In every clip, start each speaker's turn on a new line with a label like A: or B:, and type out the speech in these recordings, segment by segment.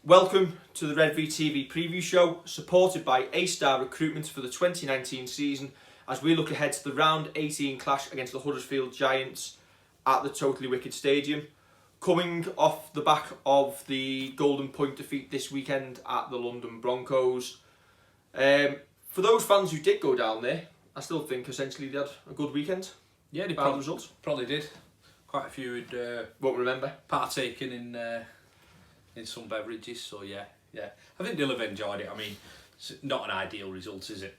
A: Welcome to the Redvee TV preview show, supported by A-Star Recruitment for the 2019 season, as we look ahead to the round 18 clash against the Huddersfield Giants at the Totally Wicked Stadium, coming off the back of the Golden Point defeat this weekend at the London Broncos. For those fans who did go down there, I still think essentially they had a good weekend.
B: Yeah, they probably did. Quite a few would
A: won't remember
B: partaken in some beverages, so yeah. I think they'll have enjoyed it. I mean, it's not an ideal result, is it?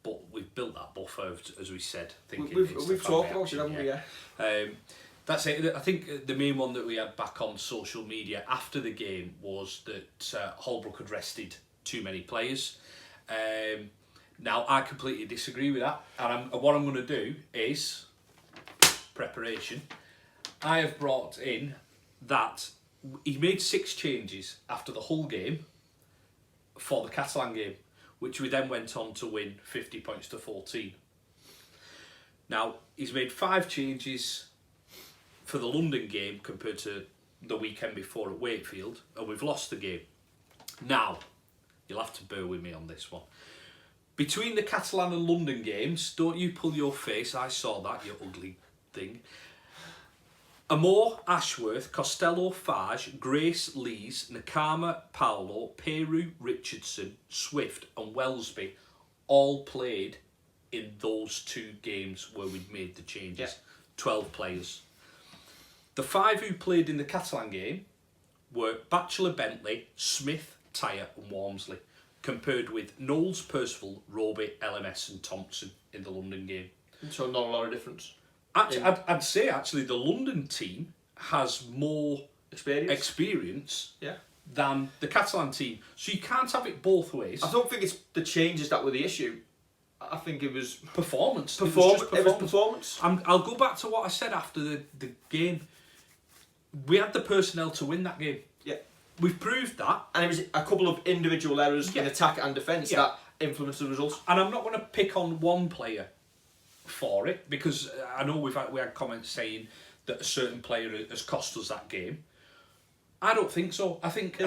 B: But we've built that buffer, as we said.
A: We've talked about it, haven't we? Yeah.
B: That's it. I think the main one that we had back on social media after the game was that Holbrook had rested too many players. Now, I completely disagree with that, and what I'm going to do is preparation. I have brought in that he made 6 changes after the Hull game for the Catalan game, which we then went on to win 50 points to 14. Now, he's made 5 changes for the London game compared to the weekend before at Wakefield, and we've lost the game. Now, you'll have to bear with me on this one. Between the Catalan and London games, don't you pull your face, I saw that, you ugly thing. Amor, Ashworth, Costello, Fage, Grace, Lees, Nakama, Paolo, Peru, Richardson, Swift and Wellesby all played in those 2 games where we'd made the changes. Yeah. 12 players. The 5 who played in the Catalan game were Batchelor, Bentley, Smith, Tyre and Walmsley, compared with Knowles, Percival, Roby, LMS and Thompson in the London game.
A: So not a lot of difference.
B: I'd say actually the London team has more experience than the Catalan team. So you can't have it both ways.
A: I don't think it's the changes that were the issue. I think it was
B: performance.
A: It was performance.
B: I'll go back to what I said after the game. We had the personnel to win that game.
A: Yeah.
B: We've proved that.
A: And it was a couple of individual errors in attack and defence that influenced the results.
B: And I'm not going to pick on one player for it, because I know we had comments saying that a certain player has cost us that game. I don't think so. I think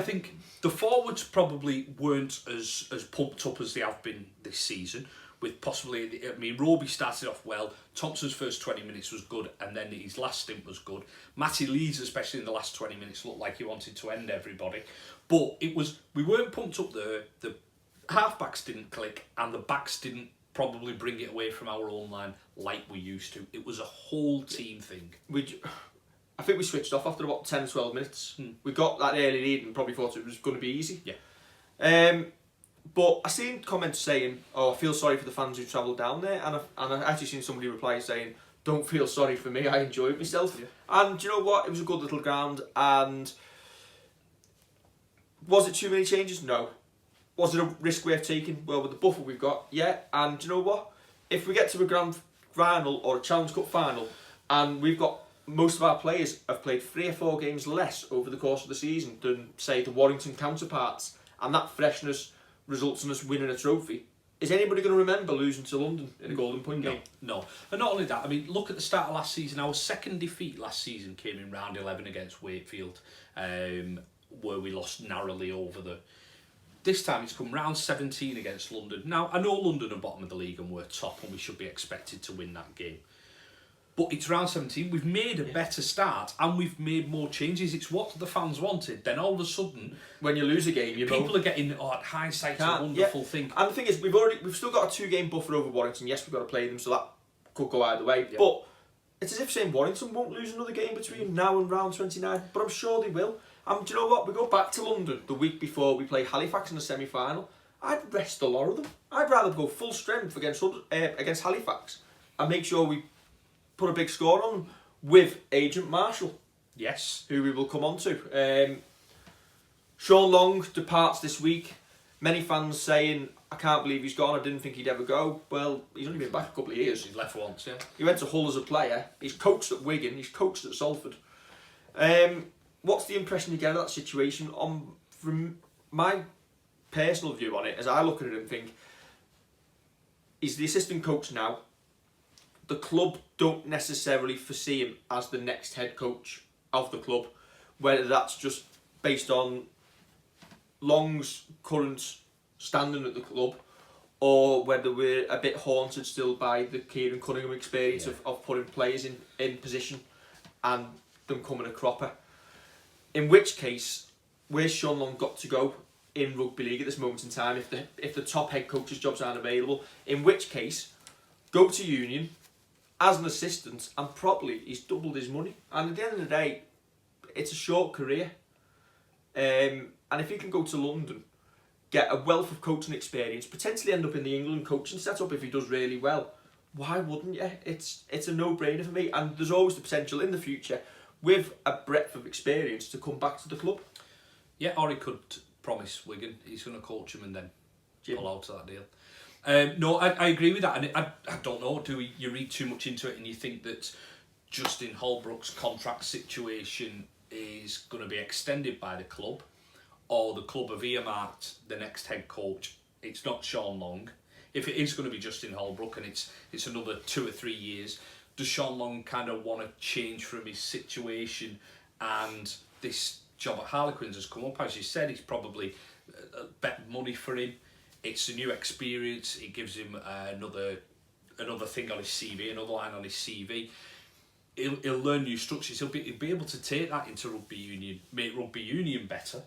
B: the forwards probably weren't as pumped up as they have been this season. With possibly, I mean, Roby started off well. Thompson's first 20 minutes was good, and then his last stint was good. Matty Lees, especially in the last 20 minutes, looked like he wanted to end everybody. But we weren't pumped up there. The half-backs didn't click, and the backs didn't probably bring it away from our own line like we used to. It was a whole team thing.
A: I think we switched off after about 10 or 12 minutes. We got that early lead and probably thought it was going to be easy.
B: Yeah.
A: But I seen comments saying, "Oh, I feel sorry for the fans who travelled down there," and I actually seen somebody reply saying, "Don't feel sorry for me. I enjoyed myself." Yeah. And do you know what? It was a good little ground. And was it too many changes? No. Was it a risk worth taking? Well, with the buffer we've got, yeah. And do you know what? If we get to a grand final or a Challenge Cup final, and we've got most of our players have played 3 or 4 games less over the course of the season than, say, the Warrington counterparts, and that freshness results in us winning a trophy, is anybody going to remember losing to London in a Golden Point game?
B: No. And not only that, I mean, look at the start of last season. Our second defeat last season came in round 11 against Wakefield, where we lost narrowly over the... This time it's come round 17 against London. Now, I know London are bottom of the league and we're top, and we should be expected to win that game. But it's round 17. We've made a better start, and we've made more changes. It's what the fans wanted. Then all of a sudden,
A: when you lose a game,
B: people are getting hindsight's a wonderful thing.
A: And the thing is, we've still got a 2-game buffer over Warrington. Yes, we've got to play them, so that could go either way. Yeah. But it's as if saying Warrington won't lose another game between now and round 29. But I'm sure they will. And do you know what? We go back to London the week before we play Halifax in the semi-final. I'd rest a lot of them. I'd rather go full strength against Halifax and make sure we put a big score on them with Agent Marshall.
B: Yes.
A: Who we will come on to. Sean Long departs this week. Many fans saying, "I can't believe he's gone. I didn't think he'd ever go." Well, he's only been back a couple of years.
B: He's left once, yeah.
A: He went to Hull as a player. He's coached at Wigan. He's coached at Salford. What's the impression you get of that situation? From my personal view on it, as I look at it and think, he's the assistant coach now. The club don't necessarily foresee him as the next head coach of the club, whether that's just based on Long's current standing at the club, or whether we're a bit haunted still by the Kieran Cunningham experience of putting players in position and them coming a cropper. In which case, where's Sean Long got to go in rugby league at this moment in time if the top head coach's jobs aren't available? In which case, go to Union as an assistant and probably he's doubled his money. And at the end of the day, it's a short career. And if he can go to London, get a wealth of coaching experience, potentially end up in the England coaching setup if he does really well, why wouldn't you? It's a no-brainer for me. And there's always the potential in the future with a breadth of experience to come back to the club.
B: Yeah, or he could promise Wigan he's going to coach him and then pull out of that deal. No, I agree with that, and I don't know. You read too much into it and you think that Justin Holbrook's contract situation is going to be extended by the club, or the club have earmarked the next head coach? It's not Sean Long. If it is going to be Justin Holbrook and it's another 2 or 3 years, does Sean Long kind of want to change from his situation? And this job at Harlequins has come up, as you said. It's probably better money for him. It's a new experience. It gives him another thing on his CV, another line on his CV. He'll learn new structures. He'll be able to take that into rugby union, make rugby union better.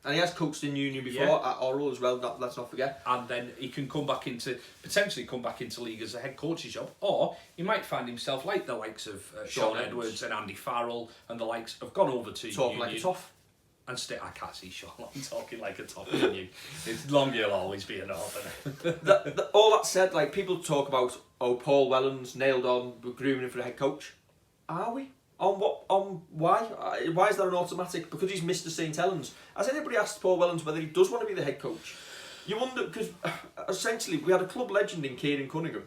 A: And he has coached in Union before at Oral as well. Let's not forget.
B: And then he can potentially come back into league as a head coach's job, or he might find himself like the likes of Sean Edwards and Andy Farrell and the likes have gone over to
A: Talking
B: Union.
A: like a toff.
B: And I can't see Sean Long talking like a toff, can you? It's Long, he'll always be an orphan.
A: All that said, like, people talk about, Paul Wellens nailed on, we're grooming him for a head coach. Are we? On what? On why? Why is that an automatic? Because he's Mr. St. Helens. Has anybody asked Paul Wellens whether he does want to be the head coach? You wonder, because essentially we had a club legend in Kieran Cunningham.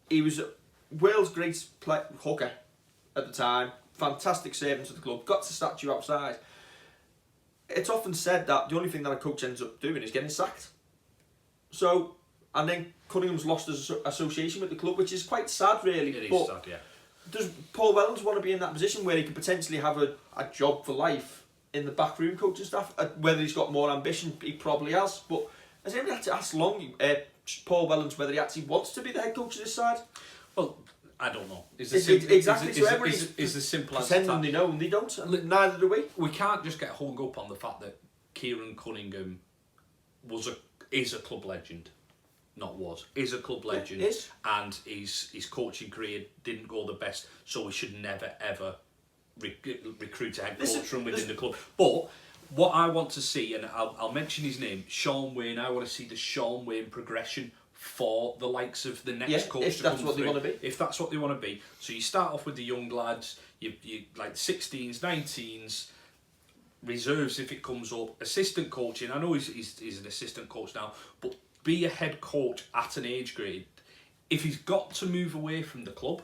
A: He was a world's greatest hooker at the time, fantastic servant to the club, got to statue outside. It's often said that the only thing that a coach ends up doing is getting sacked. So, and then Cunningham's lost his association with the club, which is quite sad, really.
B: It is sad, yeah.
A: Does Paul Wellens want to be in that position where he could potentially have a job for life in the backroom coaching staff? Whether he's got more ambition, he probably has. But has anybody had to ask Paul Wellens whether he actually wants to be the head coach of this side?
B: Well, I don't know.
A: Exactly. So everybody's
B: is the simple as
A: pretending they know and they don't. And neither do we.
B: We can't just get hung up on the fact that Kieran Cunningham is a club legend. Not was, is a club legend, and his coaching career didn't go the best, so we should never ever recruit a head coach from within the club. But what I want to see, and I'll mention his name, Sean Wayne. I want to see the Sean Wayne progression for the likes of the next coach.
A: If that's what they want to be.
B: If that's what they want to be. So you start off with the young lads, you like 16s, 19s, reserves if it comes up, assistant coaching. I know he's an assistant coach now, but be a head coach at an age grade. If he's got to move away from the club,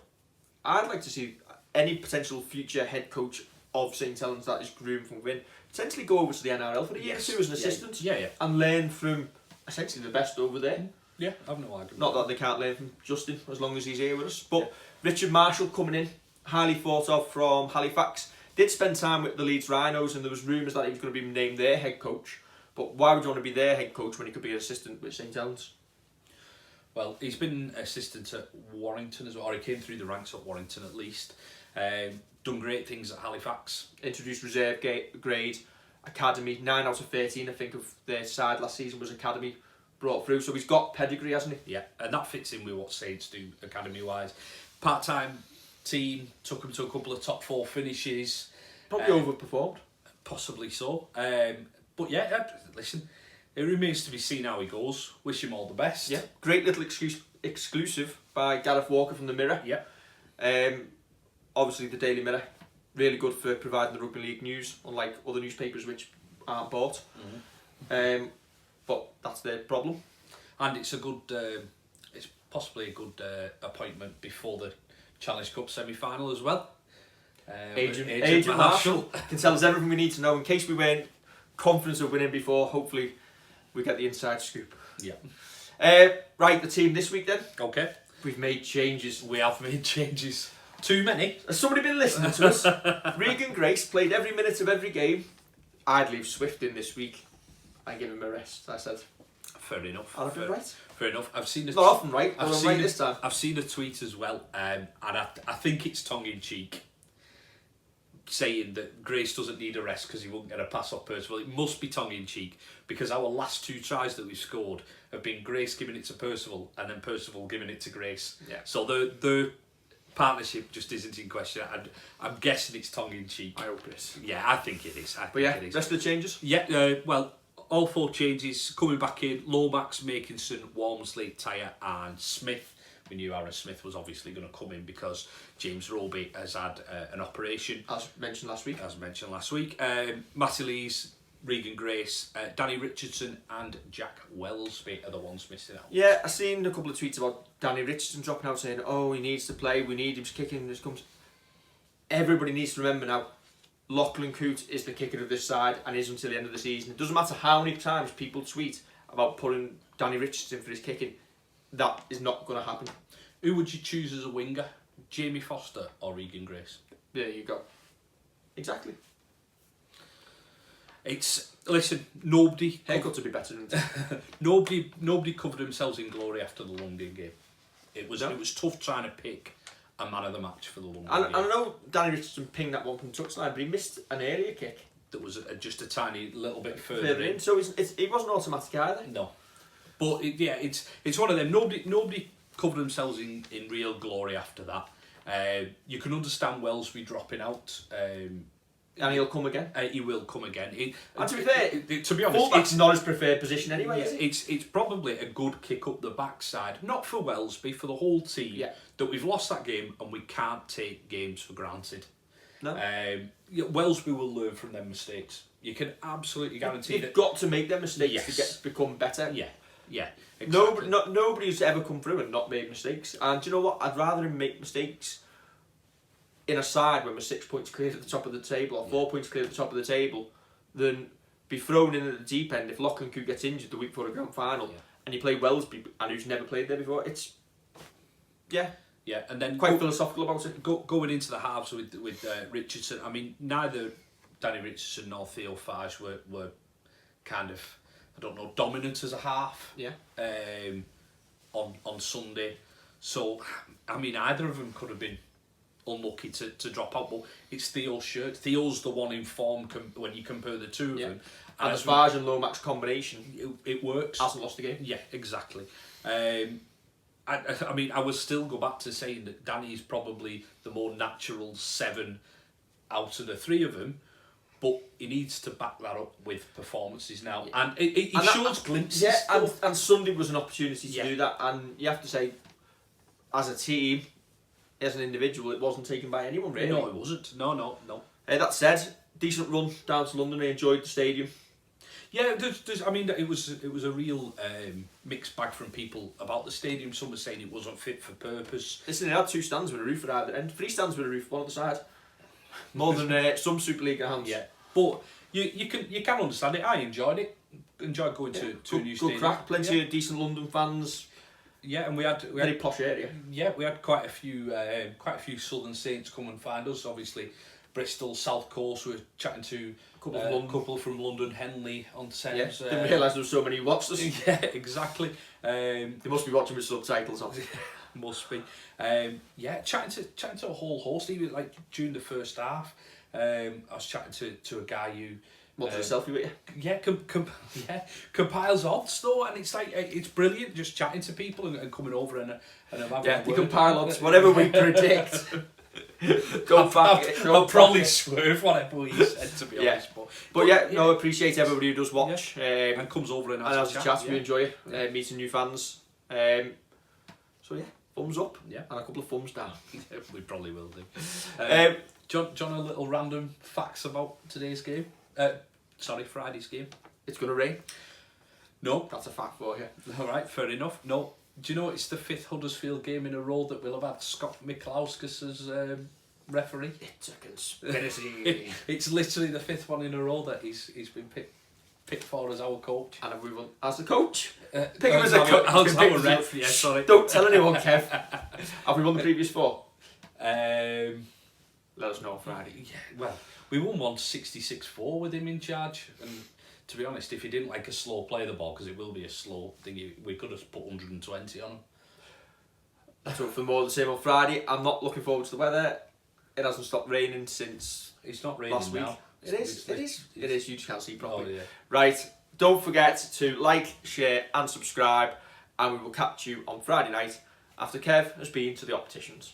A: I'd like to see any potential future head coach of St. Helens that is groomed from within potentially go over to the NRL for a year or two as an assistant, and learn from essentially the best over there.
B: Yeah, I've no argument.
A: Not that they can't learn from Justin as long as he's here with us. But Richard Marshall coming in, highly thought of from Halifax, did spend time with the Leeds Rhinos, and there was rumours that he was going to be named their head coach. But why would you want to be their head coach when he could be an assistant with St. Helens?
B: Well, he's been assistant at Warrington as well, or he came through the ranks at Warrington at least. Done great things at Halifax.
A: Introduced reserve grade, academy, 9 out of 13 I think of their side last season was academy brought through. So he's got pedigree, hasn't he?
B: Yeah, and that fits in with what Saints do academy-wise. Part-time team, took him to a couple of top 4 finishes.
A: Probably overperformed.
B: Possibly so. But yeah, listen, it remains to be seen how he goes. Wish him all the best.
A: Yeah, great little exclusive by Gareth Walker from the Mirror.
B: Yeah.
A: Obviously the Daily Mirror, really good for providing the rugby league news, unlike other newspapers which aren't bought. Mm-hmm. But that's their problem.
B: And it's a good, it's possibly a good appointment before the Challenge Cup semi-final as well.
A: Agent Marshall can tell us everything we need to know in case we weren't confident of winning before. Hopefully we get the inside scoop.
B: Yeah.
A: Right, the team this week then.
B: Okay.
A: We've made changes.
B: We have made changes. Too many.
A: Has somebody been listening to us? Regan Grace played every minute of every game. I'd leave Swift in this week and give him a rest. I said.
B: Fair enough.
A: I've been right.
B: Fair enough. I've seen.
A: Not often right, but I'm right this time.
B: I've seen a tweet as well, and I think it's tongue in cheek, saying that Grace doesn't need a rest because he won't get a pass off Percival. It must be tongue in cheek because our last 2 tries that we've scored have been Grace giving it to Percival and then Percival giving it to Grace.
A: Yeah.
B: So the partnership just isn't in question. I'm guessing it's tongue in cheek.
A: I hope it is.
B: Yeah, I think it is.
A: But yeah, rest of the changes?
B: Yeah, well, all 4 changes coming back in: Lomax, Makinson, Walmsley, Tyre and Smith. We knew Aaron Smith was obviously going to come in because James Roby has had an operation.
A: As mentioned last week.
B: Matty Lees, Regan Grace, Danny Richardson and Jack Wellsby are the ones missing out.
A: Yeah, I've seen a couple of tweets about Danny Richardson dropping out saying, oh, he needs to play, we need him kicking, this comes. Everybody needs to remember now, Lachlan Coote is the kicker of this side and is until the end of the season. It doesn't matter how many times people tweet about putting Danny Richardson for his kicking, that is not going to happen.
B: Who would you choose as a winger? Jamie Foster or Regan Grace?
A: There you go. Exactly.
B: Listen, nobody
A: haircut to be better than
B: nobody covered themselves in glory after the London game. It was tough trying to pick a man of the match for the London game.
A: I know Danny Richardson pinged that one from touchline, but he missed an area kick
B: that was just a tiny little bit further in.
A: So it wasn't automatic either.
B: No, but it's one of them. Nobody covered themselves in real glory after that. You can understand Wellsby dropping out.
A: And he'll come again.
B: He will come again.
A: And to be fair,
B: to be honest,
A: it's not his preferred position anyway.
B: Yeah, it's probably a good kick up the backside, not for Wellsby, for the whole team.
A: Yeah.
B: That we've lost that game and we can't take games for granted.
A: No.
B: Wellsby will learn from their mistakes. You can absolutely guarantee that.
A: You've got to make their mistakes
B: Yes.
A: to become better.
B: Yeah. Exactly.
A: Nobody's ever come through and not made mistakes. And do you know what? I'd rather him make mistakes in a side when we're 6 points clear at the top of the table or 4 points clear at the top of the table than be thrown in at the deep end if Lachlan Coote gets injured the week before the grand final and you play Wellsby and who's never played there before. It's
B: and then
A: quite philosophical about it.
B: Going into the halves with Richardson, I mean, neither Danny Richardson nor Theo Fage were kind of, I don't know, dominant as a half.
A: Yeah.
B: On Sunday, so I mean, either of them could have been unlucky to drop out, but it's Theo's shirt. Theo's the one in form when you compare the two of them.
A: And the Fage and Lomax combination,
B: it works.
A: Hasn't lost the game.
B: Yeah, exactly. I mean, I would still go back to saying that Danny's probably the more natural 7 out of the 3 of them, but he needs to back that up with performances now. And it shows glimpses.
A: Yeah, and Sunday was an opportunity to do that, and you have to say, as a team, as an individual, it wasn't taken by anyone really.
B: No, it wasn't. No.
A: That said, decent run down to London. I enjoyed the stadium.
B: Yeah, I mean, it was a real mixed bag from people about the stadium. Some were saying it wasn't fit for purpose.
A: Listen, it had 2 stands with a roof at either end, 3 stands with a roof, one at the side. More than some Super League hands.
B: Yeah, but you can understand it. I enjoyed it. Enjoyed going to a new stadium.
A: Good crack. Plenty of decent London fans.
B: Yeah, and we had
A: very posh area.
B: Yeah, we had quite a few Southern Saints come and find us. Obviously, Bristol, South Coast. We were chatting to a couple from London, Henley on Thames.
A: Yeah, didn't realise there were so many who watched us.
B: Yeah, exactly.
A: They must be watching with subtitles on.
B: Must be. Chatting to a whole host. Even like during the first half, I was chatting to a guy who
A: wanted a selfie with you.
B: Yeah, compiles odds though, and it's like it's brilliant just chatting to people and coming over and having
A: they compile odds, whatever we predict.
B: I'll probably swerve whatever he said, to be honest.
A: But I appreciate everybody who does watch
B: and comes over and has a chat.
A: We enjoy it, meeting new fans. Thumbs up and a couple of thumbs down.
B: We probably will do. John, a little random facts about today's game. Friday's game.
A: It's going to rain.
B: No.
A: That's a fact for you.
B: Alright, fair enough. No. Do you know it's the 5th Huddersfield game in a row that we'll have had Scott Miklauskas as referee?
A: It's a conspiracy.
B: It's literally the 5th one in a row that he's been picked for as our coach.
A: And have we won as the coach?
B: Pick him as a coach. As our ref, yeah, sorry.
A: Don't tell anyone, Kev. Have we won the previous 4? let us know on Friday.
B: Yeah, well, we won 166-4 with him in charge, and to be honest, if he didn't like a slow play of the ball, because it will be a slow thing, we could have put 120 on him.
A: Let's hope for more of the same on Friday. I'm not looking forward to the weather. It hasn't stopped raining since
B: It's not raining
A: last week.
B: now.
A: It is. You just can't see properly.
B: Oh, yeah.
A: Right, don't forget to like, share and subscribe, and we will catch you on Friday night after Kev has been to the opticians.